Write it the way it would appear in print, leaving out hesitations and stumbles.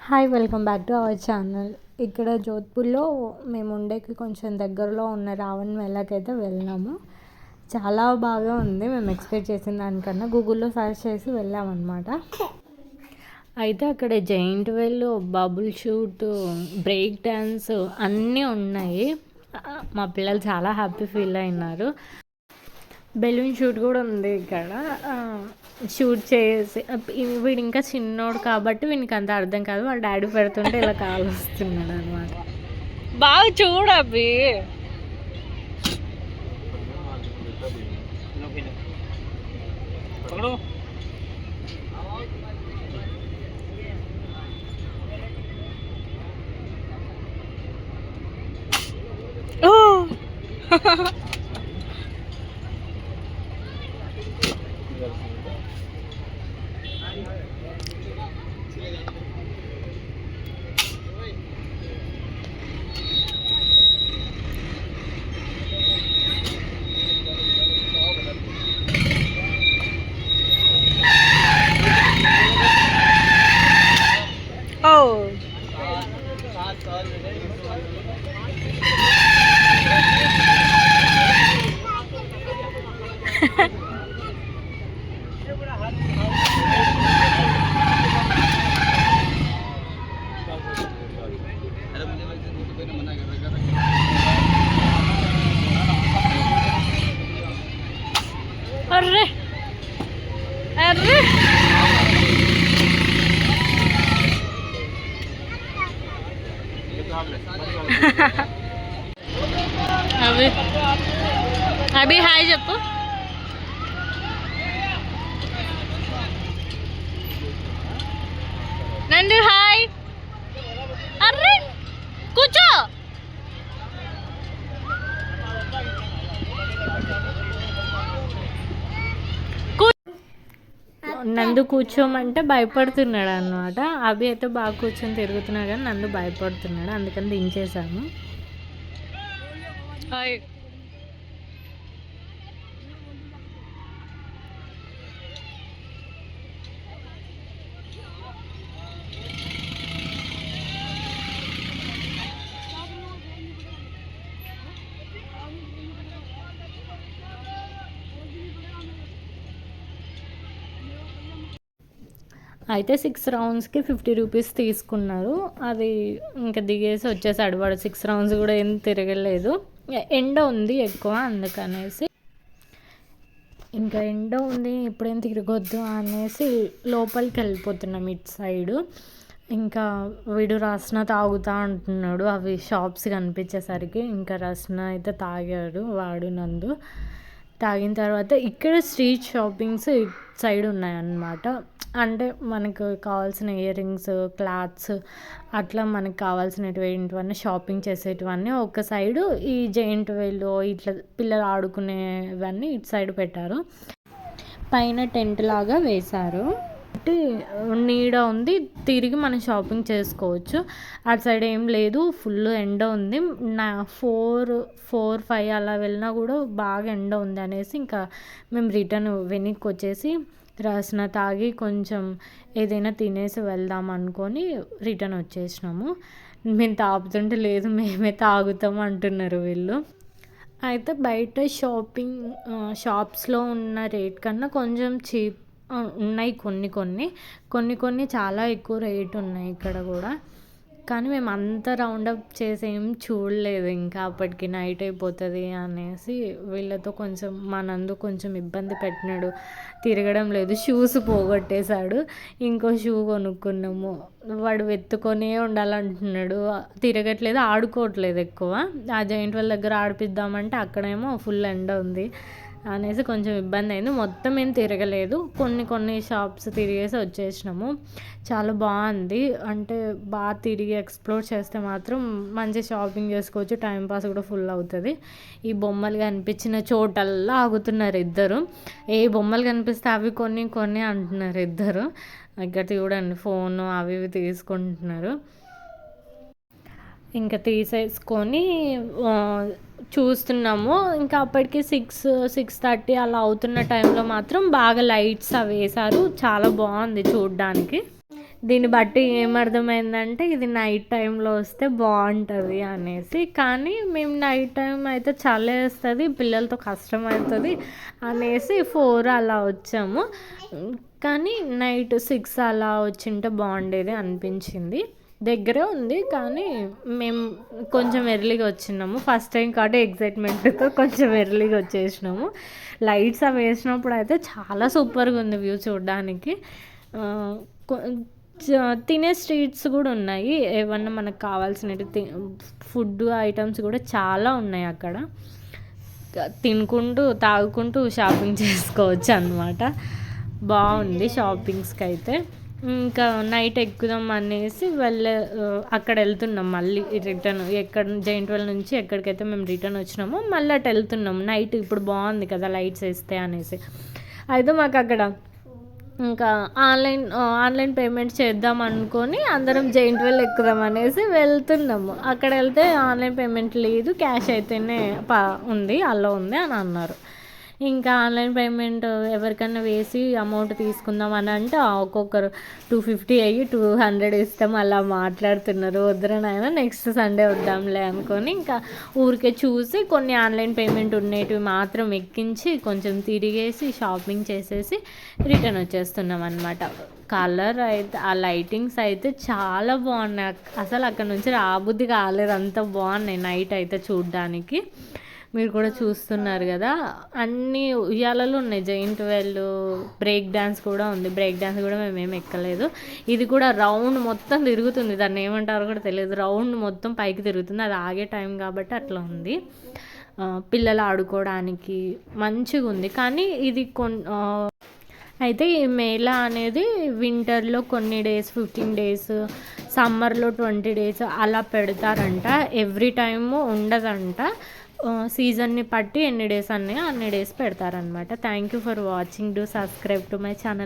Hi, welcome back to our channel. ఇక్కడ జోధ్పూర్లో మేము ఉండేకి కొంచెం దగ్గరలో ఉన్న రావణ్ మేళాకి అయితే వెళ్ళినాము. చాలా బాగా ఉంది. మేము ఎక్స్పెక్ట్ చేసిన దానికన్నా గూగుల్లో సర్చ్ చేసి వెళ్ళామన్నమాట. అయితే అక్కడ giant wheel, bubble shoot, break dance అన్నీ ఉన్నాయి. మా పిల్లలు చాలా హ్యాపీ ఫీల్ అయినారు. బెలూన్ షూట్ కూడా ఉంది ఇక్కడ. షూట్ చేసి వీడు ఇంకా చిన్నోడు కాబట్టి వీనికి అంత అర్థం కాదు. వాళ్ళ డాడీ పెడుతుంటే ఇలా కాలు వస్తున్నాడు అనమాట. బాగా చూడబ్బి. अरे अरे अभी अभी हाय చెప్పు. నందు హాయ్. అర్రే కూర్చో. నందు కూర్చోమంటే భయపడుతున్నాడు అనమాట. అభి అయితే బాగా కూర్చొని తిరుగుతున్నాడు కానీ నందు భయపడుతున్నాడు, అందుకని దించేసాము. అయితే 6 రౌండ్స్కి 50 రూపీస్ తీసుకున్నారు. అది ఇంకా దిగేసి వచ్చేసాడు వాడు. 6 రౌండ్స్ కూడా ఏం తిరగలేదు. ఎండ ఉంది ఎక్కువ, అందుకనేసి ఇంకా ఎండ ఉంది ఇప్పుడేం తిరగొద్దు అనేసి లోపలికి వెళ్ళిపోతున్నాం ఇటు సైడు. ఇంకా వీడు రస్న తాగుతా అంటున్నాడు. అవి షాప్స్ కనిపించేసరికి ఇంకా రస్న అయితే తాగాడు వాడు నందు. తాగిన తర్వాత ఇక్కడ స్ట్రీట్ షాపింగ్స్ ఇటు సైడ్ ఉన్నాయన్నమాట. అంటే మనకు కావాల్సిన ఇయర్ రింగ్స్, క్లాత్స్, అట్లా మనకు కావాల్సినటువంటివన్నీ షాపింగ్ చేసేటివన్నీ ఒక సైడు, ఈ జైంట్ వీల్ ఇట్లా పిల్లలు ఆడుకునేవన్నీ ఇటు సైడ్ పెట్టారు. పైన టెంట్ లాగా వేశారు. నీడ ఉంది, తిరిగి మనం షాపింగ్ చేసుకోవచ్చు. అటు సైడ్ ఏం లేదు, ఫుల్ ఎండ ఉంది. 4-5 అలా వెళ్ళినా కూడా బాగా ఎండ ఉంది అనేసి ఇంకా మేము రిటర్న్ వెనక్కి వచ్చేసి రసన తాగి కొంచెం ఏదైనా తినేసి వెళ్దాం అనుకొని రిటర్న్ వచ్చేసినాము. మేము తాగుతుంటే లేదు మేమే తాగుతాము అంటున్నారు వీళ్ళు. అయితే బయట షాప్స్లో ఉన్న రేట్ కన్నా కొంచెం చీప్ ఉన్నాయి. కొన్ని చాలా ఎక్కువ రేట్ ఉన్నాయి ఇక్కడ కూడా. కానీ మేము అంత రౌండప్ చేసి ఏం చూడలేదు. ఇంకా అప్పటికి నైట్ అయిపోతుంది అనేసి వీళ్ళతో కొంచెం మా నందు కొంచెం ఇబ్బంది పెట్టినాడు. తిరగడం లేదు, షూస్ పోగొట్టేశాడు. ఇంకో షూ కొనుక్కున్నాము. వాడు వెతుకొనే ఉండాలంటున్నాడు, తిరగట్లేదు, ఆడుకోవట్లేదు ఎక్కువ. ఆ జైంట్ వాళ్ళ దగ్గర ఆడిపిద్దామంటే అక్కడేమో ఫుల్ ఎండ ఉంది అనేసి కొంచెం ఇబ్బంది అయింది. మొత్తం ఏం తిరగలేదు, కొన్ని షాప్స్ తిరిగేసి వచ్చేసినాము. చాలా బాగుంది. అంటే బాగా తిరిగి ఎక్స్ప్లోర్ చేస్తే మాత్రం మంచి షాపింగ్ చేసుకోవచ్చు, టైంపాస్ కూడా ఫుల్ అవుతుంది. ఈ బొమ్మలు కనిపించిన చోటల్లా ఆగుతున్నారు ఇద్దరు. ఏ బొమ్మలు కనిపిస్తే అవి కొన్ని అంటున్నారు ఇద్దరు. ఇక్కడ చూడండి ఫోను అవి ఇవి తీసుకుంటున్నారు. ఇంకా తీసేసుకొని చూస్తున్నాము. ఇంకా అప్పటికి 6-6:30 అలా అవుతున్న టైంలో మాత్రం బాగా లైట్స్ అవి వేశారు. చాలా బాగుంది చూడడానికి. దీన్ని బట్టి ఏమర్థమైందంటే ఇది నైట్ టైంలో వస్తే బాగుంటుంది అనేసి. కానీ మేము నైట్ టైం అయితే చలి వేస్తుంది, పిల్లలతో కష్టం అవుతుంది అనేసి 4 అలా వచ్చాము. కానీ నైట్ 6 అలా వచ్చింటే బాగుండేది అనిపించింది. దగ్గరే ఉంది కానీ మేము కొంచెం ఎర్లీగా వచ్చినాము. ఫస్ట్ టైం కాబట్టి ఎగ్జైట్మెంట్తో కొంచెం ఎర్లీగా వచ్చేసినాము. లైట్స్ అవి వేసినప్పుడు అయితే చాలా సూపర్గా ఉంది వ్యూ చూడడానికి. తినే స్ట్రీట్స్ కూడా ఉన్నాయి, ఏమన్నా మనకు కావాల్సినవి ఫుడ్ ఐటమ్స్ కూడా చాలా ఉన్నాయి అక్కడ. తినుకుంటూ తాగుకుంటూ షాపింగ్ చేసుకోవచ్చు అన్నమాట. బాగుంది షాపింగ్స్కి అయితే. ఇంకా నైట్ ఎక్కుదాం అనేసి అక్కడ వెళ్తున్నాం మళ్ళీ రిటర్న్. జైంట్ వెల్ నుంచి ఎక్కడికైతే మేము రిటర్న్ వచ్చినామో మళ్ళీ అటు వెళ్తున్నాం. నైట్ ఇప్పుడు బాగుంది కదా లైట్స్ వేస్తే అనేసి. అయితే మాకు అక్కడ ఇంకా ఆన్లైన్ పేమెంట్ చేద్దాం అనుకొని అందరం జైంట్ వెల్ ఎక్కుదాం అనేసి వెళ్తున్నాము. అక్కడ వెళ్తే ఆన్లైన్ పేమెంట్ లేదు, క్యాష్ అయితేనే ఉంది, అలా ఉంది అని అన్నారు. ఇంకా ఆన్లైన్ పేమెంట్ ఎవరికైనా వేసి అమౌంట్ తీసుకుందాం అని అంటే ఒక్కొక్కరు 250 అయ్యి 200 ఇస్తాం అలా మాట్లాడుతున్నారు. వద్దరనైనా నెక్స్ట్ సండే వద్దాంలే అనుకొని ఇంకా ఊరికే చూసి కొన్ని ఆన్లైన్ పేమెంట్ ఉండేటివి మాత్రం ఎక్కించి కొంచెం తిరిగేసి షాపింగ్ చేసేసి రిటర్న్ వచ్చేస్తున్నాం అనమాట. కలర్ అయితే ఆ లైటింగ్స్ అయితే చాలా బాగున్నాయి. అసలు అక్కడ నుంచి రాబుద్ది కాలేదు, అంత బాగున్నాయి నైట్ అయితే చూడ్డానికి. మీరు కూడా చూస్తున్నారు కదా, అన్ని ఉయ్యాలలు ఉన్నాయి. జైంట్ వెల్ బ్రేక్ డ్యాన్స్ కూడా ఉంది. బ్రేక్ డ్యాన్స్ కూడా మేమేమి ఎక్కలేదు. ఇది కూడా రౌండ్ మొత్తం తిరుగుతుంది, దాన్ని ఏమంటారో కూడా తెలియదు. రౌండ్ మొత్తం పైకి తిరుగుతుంది, అది ఆగే టైం కాబట్టి అట్లా ఉంది. పిల్లలు ఆడుకోవడానికి మంచిగా ఉంది. కానీ ఇది అయితే ఈ మేళా అనేది వింటర్లో కొన్ని డేస్ 15 డేస్, సమ్మర్లో 20 డేస్ అలా పెడతారంట. ఎవ్రీ టైము ఉండదంట. సీజన్ని బట్టి ఎన్ని డేస్ అన్నాయో అన్ని డేస్ పెడతారనమాట. Thank you for watching. Do subscribe to my channel.